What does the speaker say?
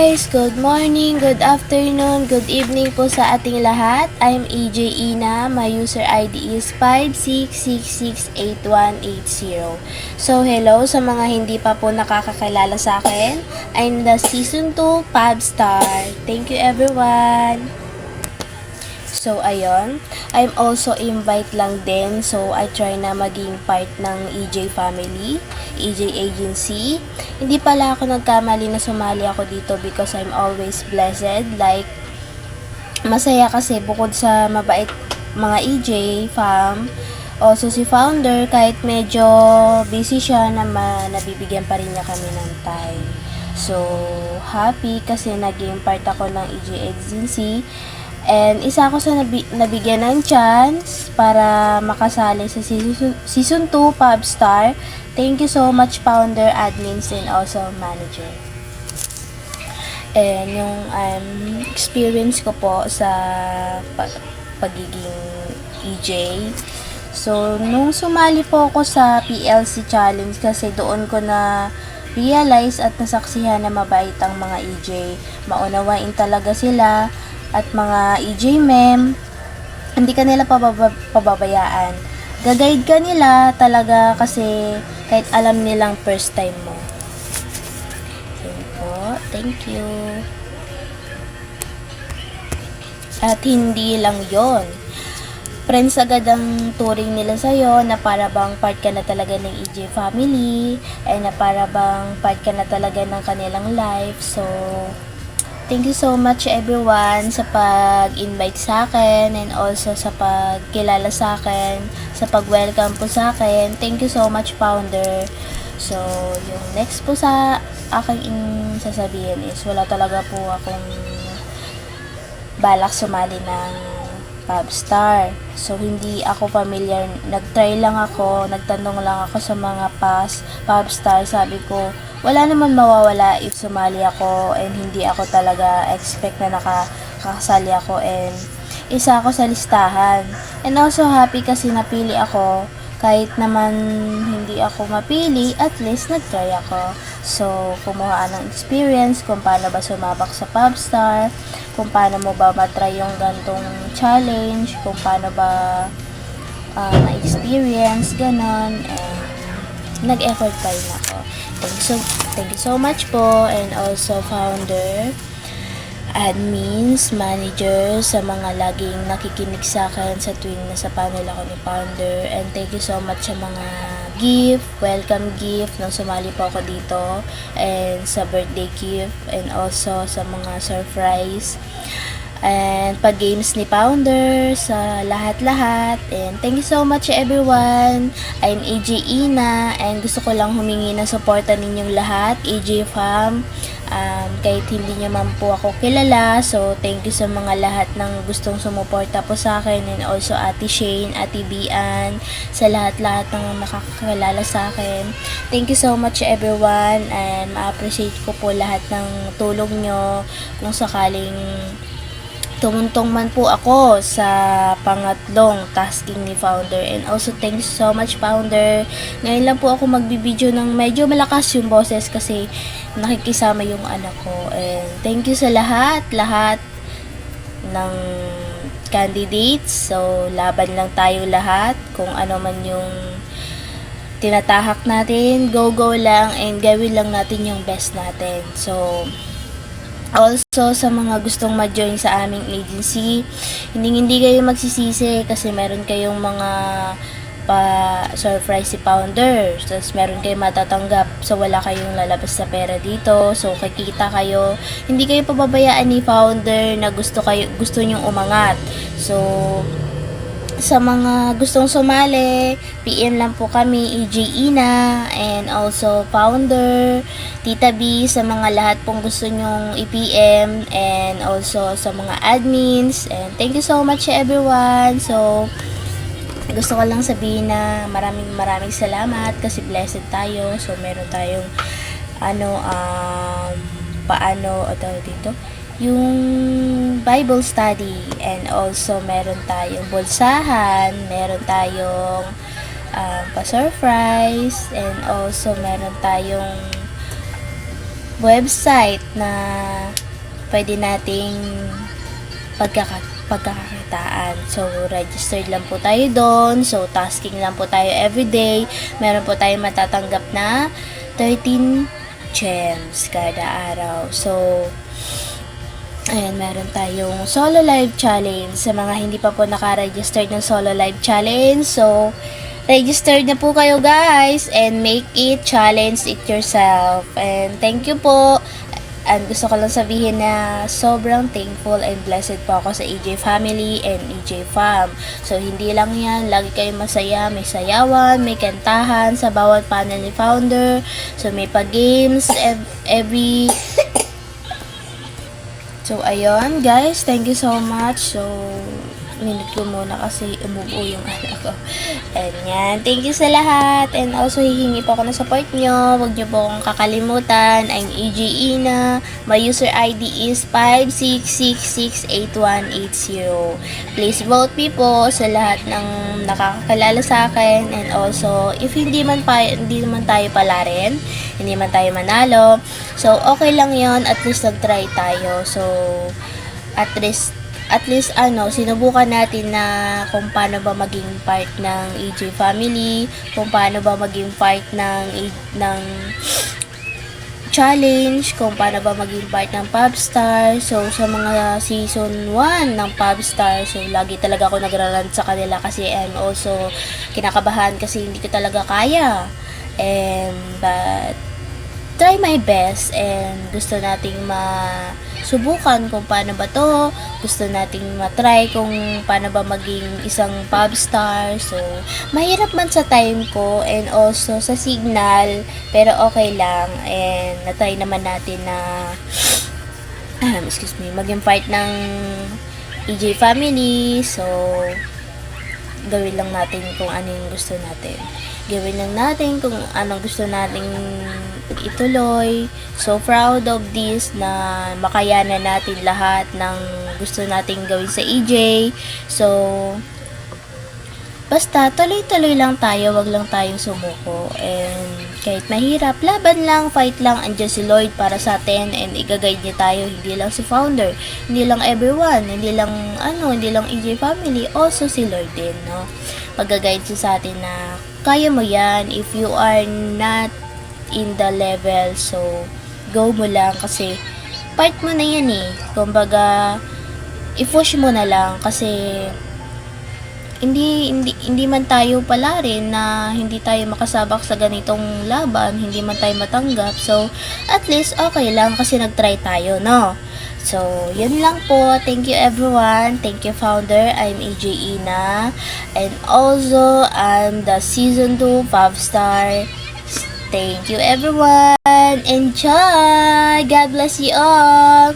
guys! Good morning, good afternoon, good evening po sa ating lahat. I'm AJ Ina. My user ID is 56668180. So, hello sa mga hindi pa po nakakakilala sa akin. I'm the Season 2 Pabstar. Thank you everyone! So, ayun. I'm also invite lang din. So, I try na maging part ng EJ family, EJ agency. Hindi pala ako nagkamali na sumali ako dito because I'm always blessed. Like, masaya kasi bukod sa mabait mga EJ fam, also si founder, kahit medyo busy siya naman, nabibigyan pa rin niya kami ng time. So, happy kasi naging part ako ng EJ agency. And isa ako sa nabigyan ng chance para makasali sa Season 2 Pabstar. Thank you so much founder, admins, and also manager. And yung experience ko po sa pagiging EJ. So, nung sumali po ako sa PLC Challenge kasi doon ko na realize at nasaksihan na mabait ang mga EJ. Maunawain talaga sila. At mga EJ mem, hindi ka nila pababayaan. Gaguide ka nila talaga kasi kahit alam nilang first time mo. Yun po. Thank you. At hindi lang yon. Friends agad ang turing nila sa'yo na para bang part ka na talaga ng EJ family and na para bang part ka na talaga ng kanilang life. So, thank you so much everyone sa pag-invite sa akin and also sa pagkilala sa akin, sa pag-welcome po sa akin. Thank you so much founder. So, yung next po sa aking sasabihin is wala talaga po akong balak sumali ng Pabstar. So, hindi ako familiar. Nag-try lang ako, nagtanong lang ako sa mga past Pabstar. Sabi ko, wala naman mawawala if sumali ako and hindi ako talaga expect na nakakasali ako and isa ako sa listahan. And also happy kasi napili ako kahit naman hindi ako mapili, at least nag-try ako. So, kumuha ng experience kung paano ba sumabak sa Pabstar, kung paano mo ba matry yung gantong challenge, kung paano ba na-experience, ganon, and nag-effort pa rin ako. Thank you so much po, and also founder, admins, manager, sa mga laging nakikinig sa akin sa tuwing nasa panel ako ni founder, and thank you so much sa mga gift, welcome gift nung sumali po ako dito, and sa birthday gift, and also sa mga surprise and pag-games ni founder, sa lahat-lahat. And thank you so much everyone. I'm AJ Ina and gusto ko lang humingi ng suporta ninyong lahat, AJ fam. Kahit hindi nyo man po ako kilala, so thank you sa mga lahat ng gustong sumuporta po sa akin, and also Ate Shane, Ate Bian, sa lahat-lahat ng nakakakilala sa akin. Thank you so much everyone, and ma-appreciate ko po lahat ng tulong nyo kung sakaling tumuntong man po ako sa pangatlong tasking ni founder. And also thanks so much founder. Ngayon lang po ako magbibideo ng medyo malakas yung boses kasi nakikisama yung anak ko. And thank you sa lahat ng candidates. So laban lang tayo lahat kung ano man yung tinatahak natin. Go lang and gawin lang natin yung best natin. So also, sa mga gustong ma-join sa aming agency, hindi kayo magsisisi kasi meron kayong mga pa-surprise si founder. Tapos meron kayong matatanggap. So, wala kayong lalabas sa pera dito. So, kikita kayo. Hindi kayo pababayaan ni founder na gusto nyong umangat. So, sa mga gustong sumali, PM lang po kami, EJ Ina, and also founder, Tita B, sa mga lahat pong gusto nyong i-PM, and also sa mga admins, and thank you so much everyone. So, gusto ko lang sabihin na maraming salamat kasi blessed tayo. So, meron tayong yung Bible study, and also meron tayong bulsahan, meron tayong pa-surprise, and also meron tayong website na pwede nating pagkakakitaan. So, registered lang po tayo doon. So, tasking lang po tayo everyday. Meron po tayo matatanggap na 13 gems kada araw. So, ayan, meron tayong solo live challenge. Sa mga hindi pa po naka-registered ng solo live challenge, so, registered na po kayo guys and make it, challenge it yourself. And thank you po. And gusto ko lang sabihin na sobrang thankful and blessed po ako sa EJ family and EJ fam. So, hindi lang yan. Lagi kayong masaya. May sayawan, may kantahan sa bawat panel ni founder. So, may pa-games every... So, ayun guys. Thank you so much. So, minute ko muna kasi umubo yung anak ko. And yan. Thank you sa lahat. And also, hihingi po ako ng support nyo. Huwag nyo po akong kakalimutan. I'm EJ Ina. My user ID is 5666180. Please vote me po sa lahat ng nakakakilala sa akin. And also, if hindi naman tayo pala rin, hindi man tayo manalo, so okay lang yon, at least nag-try tayo. So, at least sinubukan natin na kung paano ba maging part ng EJ family, kung paano ba maging part ng challenge, kung paano ba maging part ng Popstar. So, sa mga season 1 ng Popstar, so, lagi talaga ako nagrarant sa kanila kasi I'm also kinakabahan kasi hindi ko talaga kaya. But, try my best and gusto nating subukan kung paano ba to. Gusto nating matry kung paano ba maging isang Popstar. So, mahirap man sa time ko and also sa signal, pero okay lang. And natry naman natin na maging part ng EJ family. So, gawin lang natin kung ano yung gusto natin. Gawin lang natin kung anong gusto nating ituloy. So, proud of this na makayanan natin lahat ng gusto nating gawin sa EJ. So, basta tuloy-tuloy lang tayo, wag lang tayong sumuko. And kahit mahirap, laban lang, fight lang. Andiyan si Lloyd para sa atin and i-guide niya tayo. Hindi lang si founder, hindi lang everyone, hindi lang EJ family, also si Lloyd din, no? Mag-guide siya sa atin na kaya mo yan. If you are not in the level, so go mo lang kasi part mo na yan eh. Kumbaga, i-push mo na lang kasi hindi man tayo pala rin na hindi tayo makasabak sa ganitong laban, hindi man tayo matanggap. So, at least okay lang kasi nag-try tayo, no? So, yun lang po. Thank you everyone. Thank you founder. I'm EJ Ina. And also, I'm the season 2 Popstar. Thank you everyone. Enjoy! God bless you all!